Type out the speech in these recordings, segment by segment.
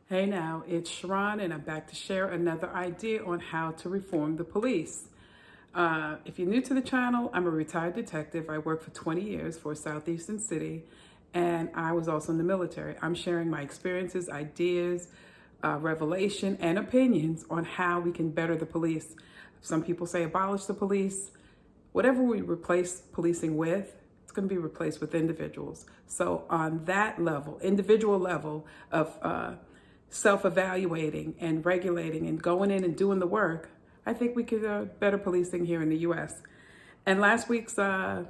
Hey now, it's Sharon, and I'm back to share another idea on how to reform the police. If you're new to the channel, I'm a retired detective. I worked for 20 years for a Southeastern city, and I was also in the military. I'm sharing my experiences, ideas, revelation, and opinions on how we can better the police. Some people say abolish the police. Whatever we replace policing with, it's going to be replaced with individuals. So on that level, individual level of self-evaluating and regulating and going in and doing the work, I think we could better policing here in the U.S. And last week's thumbnail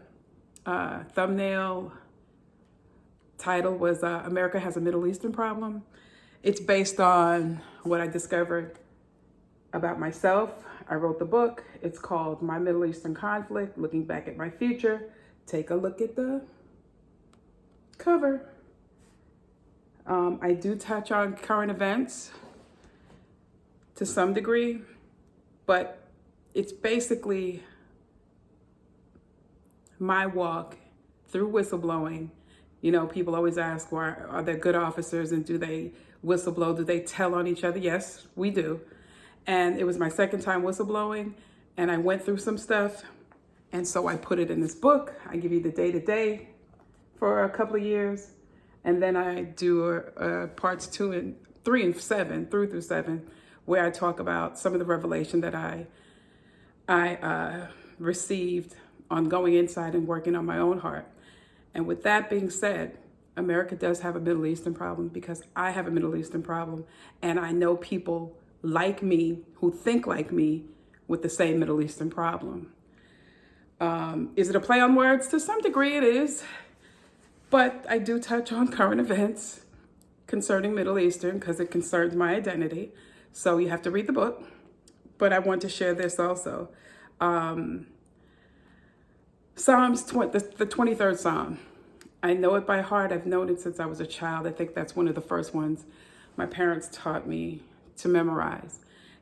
title was America Has a Middle Eastern Problem. It's based on what I discovered about myself. I wrote the book. It's called My Middle Eastern Conflict, Looking Back at My Future. Take a look at the cover. I do touch on current events to some degree, but it's basically my walk through whistleblowing. You know, people always ask, why are there good officers and do they whistleblow? Do they tell on each other? Yes, we do. And it was my second time whistleblowing, and I went through some stuff. And so I put it in this book. I give you the day-to-day for a couple of years. And then I do parts 2 and 3 and 7, through 7, where I talk about some of the revelation that I received on going inside and working on my own heart. And with that being said, America does have a Middle Eastern problem because I have a Middle Eastern problem. And I know people like me who think like me with the same Middle Eastern problem. Is it a play on words? To some degree it is. But I do touch on current events concerning Middle Eastern because it concerns my identity. So you have to read the book. But I want to share this also. Psalms 20, the 23rd Psalm. I know it by heart. I've known it since I was a child. I think that's one of the first ones my parents taught me to memorize.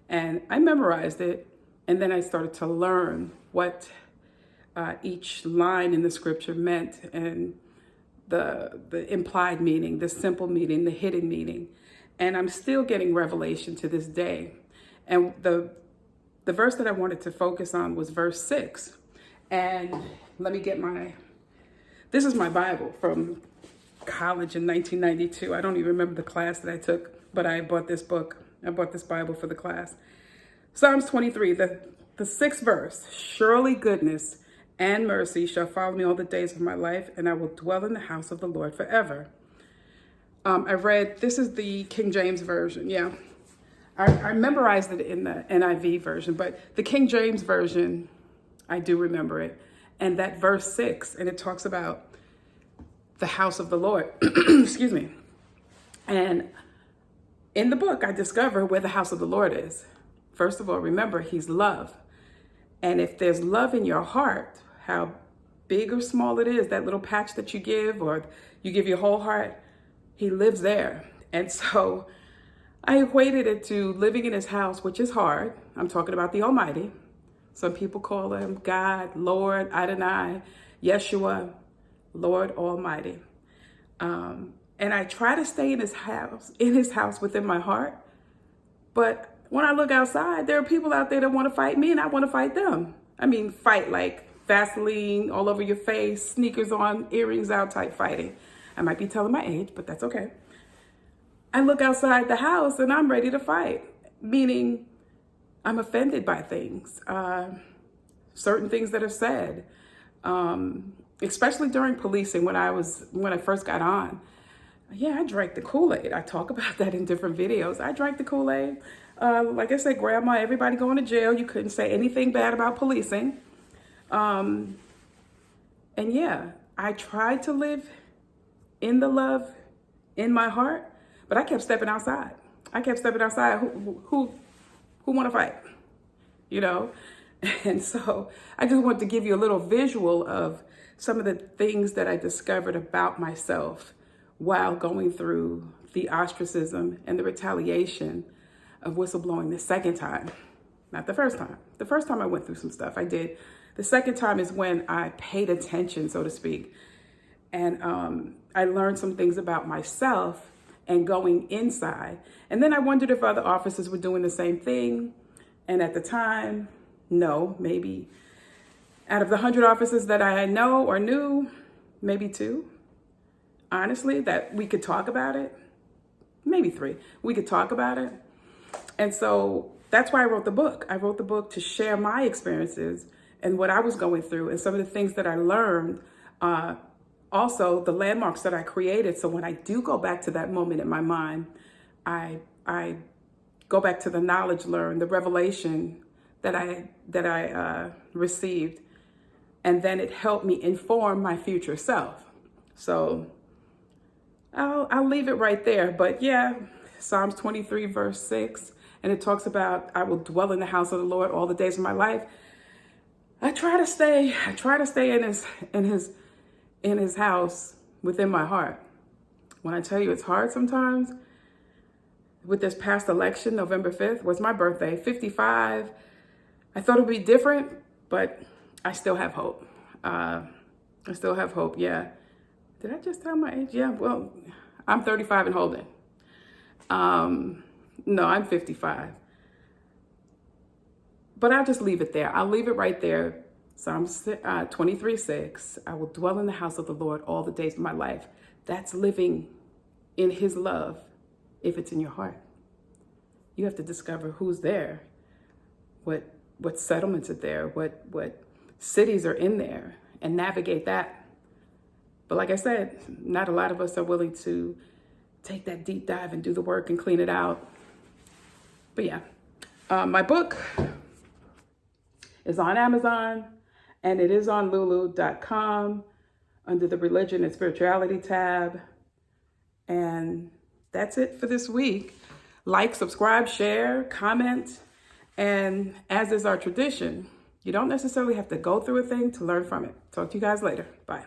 And I memorized it. And then I started to learn what each line in the scripture meant, and the implied meaning, the simple meaning, the hidden meaning. And I'm still getting revelation to this day. And the verse that I wanted to focus on was verse 6. And let me get this is my Bible from college in 1992. I don't even remember the class that I took, but I bought this book. I bought this Bible for the class. Psalms 23, the 6th verse. Surely goodness and mercy shall follow me all the days of my life, and I will dwell in the house of the Lord forever. I read, this is the King James Version, yeah. I memorized it in the NIV version, but the King James Version, I do remember it. And that verse 6, and it talks about the house of the Lord, excuse me. And in the book, I discover where the house of the Lord is. First of all, remember, he's love. And if there's love in your heart, how big or small it is, that little patch that you give, or you give your whole heart, he lives there. And so I equated it to living in his house, which is hard. I'm talking about the Almighty. Some people call him God, Lord, Adonai, Yeshua, Lord Almighty. And I try to stay in his house within my heart. But when I look outside, there are people out there that want to fight me, and I want to fight them. I mean, fight like Vaseline all over your face, sneakers on, earrings out type fighting. I might be telling my age, but that's okay. I look outside the house and I'm ready to fight, meaning I'm offended by things, certain things that are said, especially during policing when I first got on. Yeah, I drank the Kool-Aid. I talk about that in different videos. I drank the Kool-Aid. Like I said, grandma, everybody going to jail. You couldn't say anything bad about policing. And yeah, I tried to live in the love in my heart, but I kept stepping outside. Who want to fight? You know? And so I just want to give you a little visual of some of the things that I discovered about myself while going through the ostracism and the retaliation of whistleblowing the second time, not the first time. The first time I went through some stuff, I did. The second time is when I paid attention, so to speak. And I learned some things about myself and going inside. And then I wondered if other officers were doing the same thing. And at the time, no, maybe out of the 100 officers that I know or knew, maybe 2, honestly, that we could talk about it. Maybe 3, we could talk about it. And so that's why I wrote the book. I wrote the book to share my experiences and what I was going through and some of the things that I learned, also the landmarks that I created. So when I do go back to that moment in my mind, I go back to the knowledge learned, the revelation that I received, and then it helped me inform my future self. So I'll leave it right there. But yeah, Psalms 23 verse 6, and it talks about I will dwell in the house of the Lord all the days of my life. I try to stay in his house within my heart. When I tell you it's hard sometimes, with this past election, November 5th was my birthday, 55. I thought it would be different, but I still have hope. I still have hope, yeah. Did I just tell my age? Yeah, well, I'm 35 and holding. No, I'm 55. But I'll just leave it there. I'll leave it right there. Psalms 23:6. I will dwell in the house of the Lord all the days of my life. That's living in his love if it's in your heart. You have to discover who's there, what settlements are there, what cities are in there, and navigate that. But like I said, not a lot of us are willing to take that deep dive and do the work and clean it out. But yeah, my book is on Amazon and it is on lulu.com under the religion and spirituality tab. And that's it for this week. Like, subscribe, share, comment. And as is our tradition, you don't necessarily have to go through a thing to learn from it. Talk to you guys later. Bye.